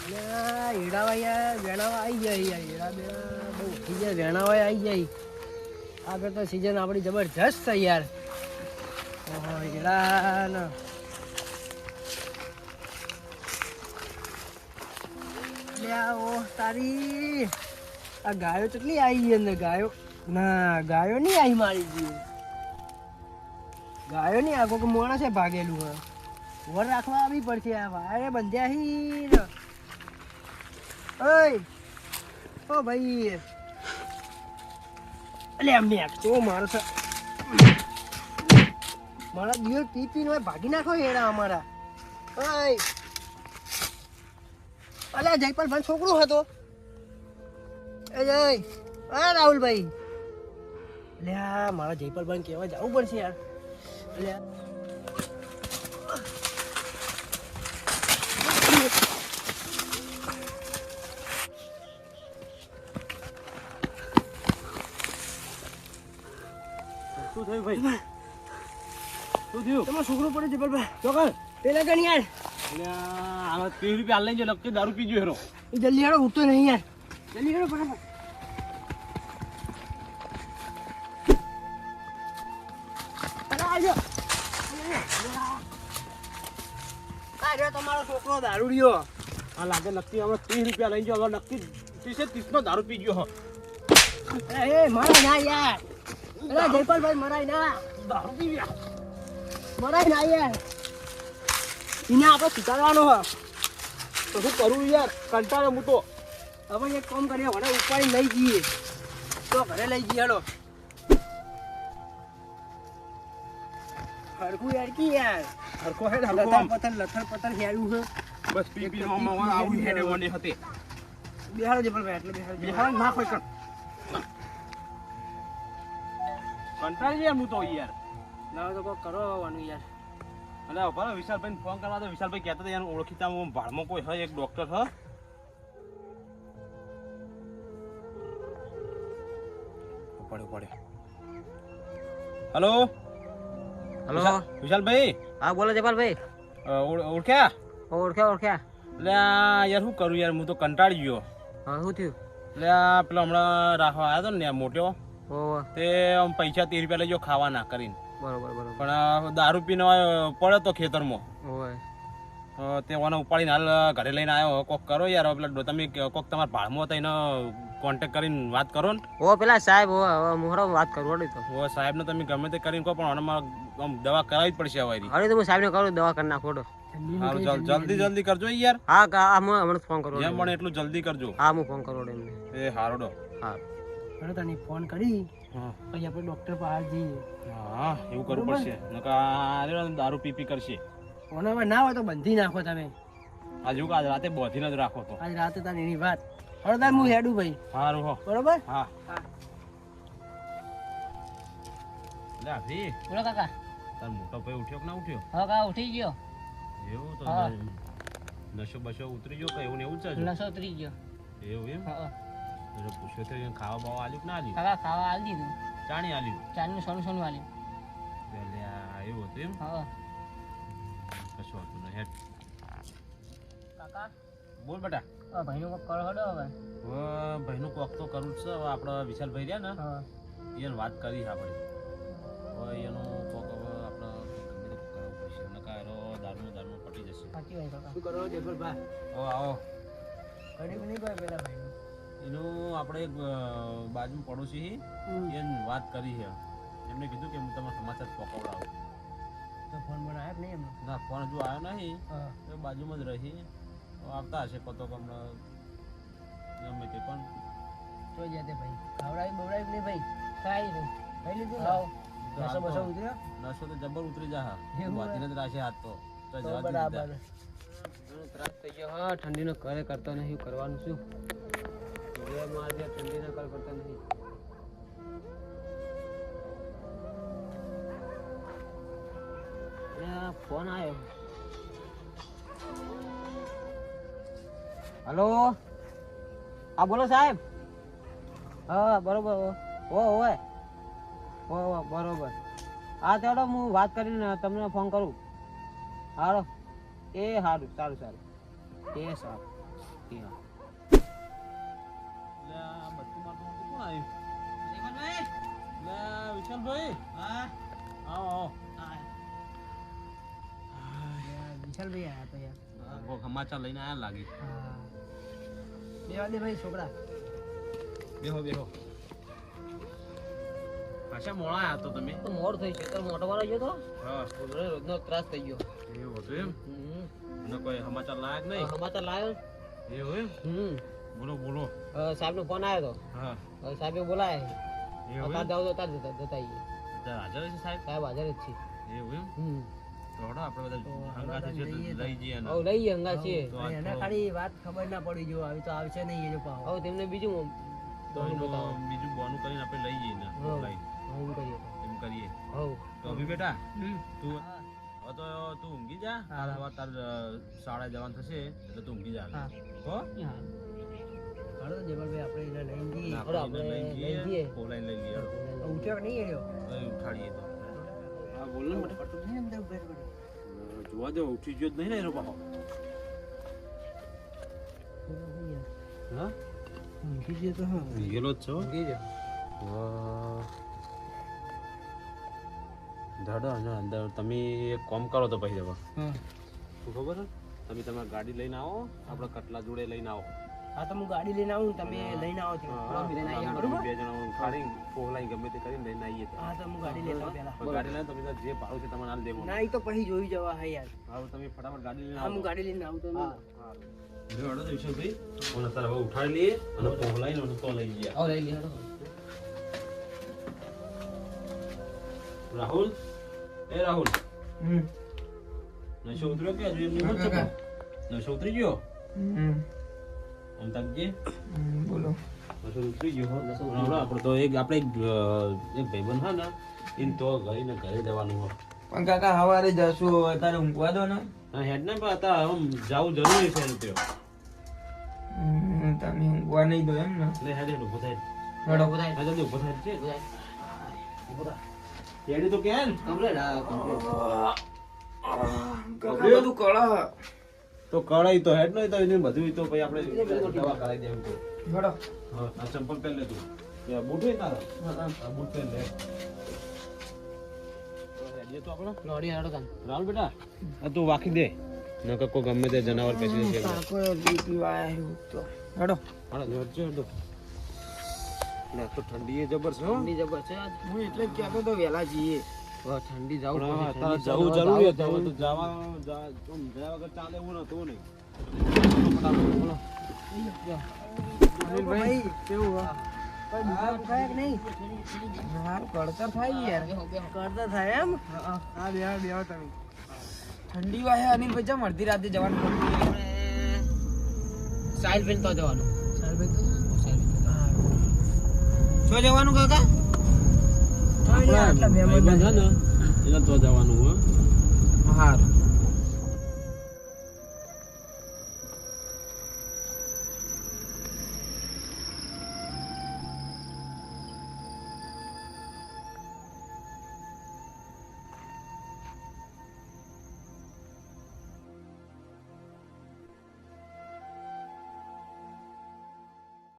હીડા યાર વેણાવા આવી જાય હીડા બેડા બહુ ઉઠી જાય વેણાવા આવી જાય આગળ તો સીઝન આપણી જબરજસ્ત છે યાર હીડા ને તારી આ ગાયો કેટલી આવી છે ને ગાયો ના ગાયો નહીં આવી મારી ગઈ ગાયો નહીં આગો કે મોણા છે ભાગેલું હ વર રાખવા આવી પડશે આ વારે બંધ્યા હી ઓય ઓ ભાઈ અલે અમને તો મારો છે મારા દિયો પી પીને ભાગી નાખો હેડા અમારા ઓય અલે જયપાલ ભાઈ છોકરો હતો એ જય હા રાહુલભાઈ લે મારા જયપાલ ભાઈ કહેવા જવું પડશે યાર લે શું થયું ભાઈ શું થયું તમારો છોકરો પડે જયપાલભાઈ ચોકર પેલા ગણ યાર આમાં 30 રૂપિયા લઈને નક્કી દારૂ પીજો હેરો એ જલ્દી હેડો ઉઠતો નહીં યાર જલ્દી હેડો ફટાફટ તમારો છોકરો દારૂ રહ્યો આ લાગે નક્કી અમે 30 રૂપિયા લઈને જો નક્કી 30 નો દારૂ પી ગયો એ મારા ના યાર અરે જયપાલભાઈ મરાય ના દારૂ પી ગયા મરાય ના યાર એને આપણે સુધારવાનો હ તો શું કરું યાર કંટાળે હું તો હવે એક કામ કરીએ વડે ઉપાડી લઈ જઈએ તો ઘરે લઈ જઈએ હેડો હરખું યાર કી યાર હરખો હેડ હરખો લથર પથર હેડ્યું છે બસ પી પી માં આવું હેડે વને હતી બિહારો જયપાલભાઈ એટલે બિહાર ના કોઈ કંટાળી યાર હું તો યાર લાવો તો કોઈ કરો આવવાનું યાર અલે બરાબર વિશાલભાઈ ફોન કરવા તો વિશાલભાઈ કહેતા હતા યાર ઓળખીતા ભાડમાં કોઈ હોય એક ડોક્ટર હ પડ્યો હેલો હલો વિશાલભાઈ હા બોલો જયપાલભાઈ ઓળખ્યા ઓળખ્યા એટલે યાર શું કરું યાર હું તો કંટાળી ગયો હા શું થયું એટલે પેલો હમણાં રાખવા આવ્યો હતો ને મોટો તે પૈસા 30 રૂપિયા લઈ ગયો ખાવા ના કરીને બરોબર પણ દારૂ પીને પડ્યો તો ખેતરમાં તે ઓને ઉપાડીને હાલ ઘરે લઈને આવ્યો કોક કરો યાર પેલા તમે કોક તમારા ભાડમાં હતા એને કોન્ટેક્ટ કરીને વાત કરો ને પેલા સાહેબ મોહરો વાત કરું તો સાહેબને તમે ગમે તે કરીને કહો પણ આમાં દવા કરાવી જ પડશે હવે અરે તો હું સાહેબને કરું દવા કરી નાખો જલ્દી કરજો યાર હા હમણાં ફોન કરો જેમ પણ એટલું જલ્દી કરજો હા હું ફોન કરું એમને એ હારોડો હા તને ફોન કરી પછી આપણે ડોક્ટર પાસે જઈએ હા એવું કરવું પડશે નકા દારૂ પી કરશે ઓને હવે ના હોય તો બંધી નાખો તમે આજ રાતે બોધીને જ રાખો તો આજ રાતે તારી એની વાત હવે તાર હું હેડું ભાઈ સારું હો બરોબર હા લે ભી બોલો કાકા તાર મોટો ભાઈ ઉઠ્યો કે ના ઉઠ્યો હા કાકા ઉઠી ગયો એવું તો નશો બશો ઉતરી ગયો કે એવું ને એવું છે નશો ઉતરી ગયો એવું એમ હા પૂછ્યો તો ખાવા બાવા આલ્યું કે ના આલ્યું કાકા ખાવા આલી દીધું ચાણી આલ્યું ચાનું સોનું આલ્યું એટલે એવું હતું એમ હા કશું હતું ને હેડ કાકા બોલ બેટા ભાઈનું કોક કરો હડો હવે ભાઈનું કોક તો કરવું જ છે હવે આપણે વિશાલભાઈ રહ્યા ને એને વાત કરી આપણે હવે એનું કોક હવે આપણે કરાવવું પડશે નકારો દારૂમાં પટી જશે સાચી વાત કાકા શું કરો જયપાલભાઈ આવો ઘડી નહીં ભાઈ પેલા ભાઈનું એનું આપણે એક બાજુ પડોશી એને વાત કરી છે એમને કીધું કે હું તમારા સમાચાર પકવડાવું તો ફોન બનાવ્યો કે નહીં એમને ના ફોન હજુ આવ્યો નહીં તો બાજુમાં જ રહી આવતા હશે કતો હમણાં ગમે તે પણ જોઈ જાય ભાઈ ખવડાવી બવડાવી નહીં ભાઈ ખાઈ લીધું ખાઈ લીધું નસો બસો ઉતર્યો નસો તો જબર ઉતરી જા વાતીને જ રાખે હાથ તો બરાબર ત્રાસ થઈ ગયો હા ઠંડીનો કરે કરતો નહીં કરવાનું શું ઠંડીનો કર કરતો નહીં ફોન આવ્યો હલો હા બોલો સાહેબ હા બરોબર હોય બરોબર હા ચાલો હું વાત કરીને તમને ફોન કરું હારો એ સારું એ સારું લે આ બધું મારું કોણ આવ્યું? લે વિશાલભાઈ આવો વિશાલભાઈ આયા તો યાર. કોક સમાચાર લઈને આયા લાગે. બેવા દે ભાઈ છોકરા. બેહો પાછા મોડા આયા તો તમે. તો મોડ થઈ છે તો મોટો વાળો ગયો તો હા રોજનો ત્રાસ થઈ ગયો. એવું હતું એમ? એને કોઈ સમાચાર લાયક નહીં? સમાચાર લાયો. એવું એમ? બોલો સાહેબ નો ફોન આવ્યો તો. હા સાહેબે બોલાય એવું તાર એમ? જાવ તો તાર જતા આવીએ. હાજર છે સાહેબ? સાહેબ હાજર જ છે. એવું એમ? થોડો આપણે બધા હંગાથી છે તો લઈ જઈએ ને. હવે લઈએ હંગા છીએ. તો આ એને તો- ખાલી વાત ખબર ના પડી જો આવી તો આવશે નહીં એ લોકો. હવે તેમને બીજું તો એનું બીજું બોનું કરીને આપણે લઈ જઈએ ને લઈ હું કરીએ એમ કરીએ. હવ તો અભી બેટા તું હવે તો તું ઊંઘી જા. હવે તાર શાળા જવાનું થશે એટલે તું ઊંઘી જા. હા. હો? હાલો તો જબરભાઈ આપણે એને લઈને જઈએ. આપણે એને લઈ જઈએ. પોલાઈને લઈ લઈએ. હાલો. ઉઠ્યો કે નહીં એર્યો? હવે ઉઠાડીએ તો. હા બોલ ને બેટા. પડતું નહીં અંદર ઉભા રહો. જોવા દો ઉઠી ગયો જ નહીં ને એનો પાછો. હા ઊંઘી ગયો તો હા. ગયેલો જ છો? ઊંઘી ગયો. દાદા અંદર તમે એક કામ કરો તો પછી હવે હા. શું ખબર છે? તમે તમારી ગાડી લઈને આવો, આપણે કટલા જોડે લઈને આવો. હા તો હું ગાડી લઈને આવું તમે લઈને આવો છો. અમે લઈને આવીએ બરોબર? બે જણા ઉઠાડીને પોલાઈ ગમે તે કરીને લઈને આવીએ. હા તો હું ગાડી લેતા આવું પહેલા. પણ ગાડી લઈને તમે તાર જે ભાડું છે તમારે હાલ દેવાનું. ના એ તો પછી જોઈ જવા હા યાર. હવે તમે ફટાફટ ગાડી લઈને હા આવો. હું ગાડી લઈને આવું તો હા. જો હળો તો વિશાલભાઈ, ફોન અત્યારે હવે ઉઠાડી લઈએ અને પોલાઈને અને તો લઈ જઈએ. આવો લઈ લે હેડો. રાહુલ, એ રાહુલ, નશો ઉતર્યો કે હજુ એમની મત છે? નશો ઉતરી ગયો? આમ તાકજે. બોલો. નશો ઉતરી ગયો હો. રાહુલ, આપણે તો એક ભાઈબંધ હા ને એને તો ઘરે જવાનું હોય. પણ કાકા સવારે જશું અત્યારે ઊંઘવા દો ને. હા હેડ ને પણ અત્યારે આમ જાવું જરૂરી છે એનું તો. તમે ઊંઘવા નહીં દો એમ ને. લે હેડ હેડ ઊભો થાય. હેડો. હા જલ્દી ઊભો થાય છે. ઊભો થા. હેડી તો કેમ? કમ્પ્લીટ હા કાકા બધું કળા. તો કળાઈ તો હેડ નહીં તો એને બધું તો પછી આપણે દવા કરાવી દેવું તો. હેડો. હા આ ચંપલ પહેર લે તું. કે બૂટ હોય તારા? આ બૂટ પહેર લે. હેડીએ તો આપણે. લોડી હેડો કાન. રાहुल બેટા આ તું વાખી દે નકર કોઈ ગમે તે જનાવર પેસી જશે. કાકો બીપી વાય તો. હેડો. હાલો જોરજો તો. લે તો ઠંડી એ જબર છે હો. ઠંડી જબર છે આજ. હું એટલે જ કહેતો તો વહેલા જઈએ. ઠંડી જાવ પણ હવે તારે જવું જરૂરી હતું. હવે તો જવા જયા વગર ચાલે એવું નતું નહીં. અનિલભાઈ કેવું હો? કોઈ બીમાર થાય કે નહીં? હારું કળતર થાય યાર. કરતા થાય એમ? હા બેહો તમે. ઠંડી વાય અનિલભાઈ જમ અડધી રાતે જવાનું પડતું. સાઈલ પેન તો જવાનું. સાઈલ પેન તો શું જવાનું કાકા? આટલા ભાઈબંધ છે ને એને તો જવાનું હો. હારું.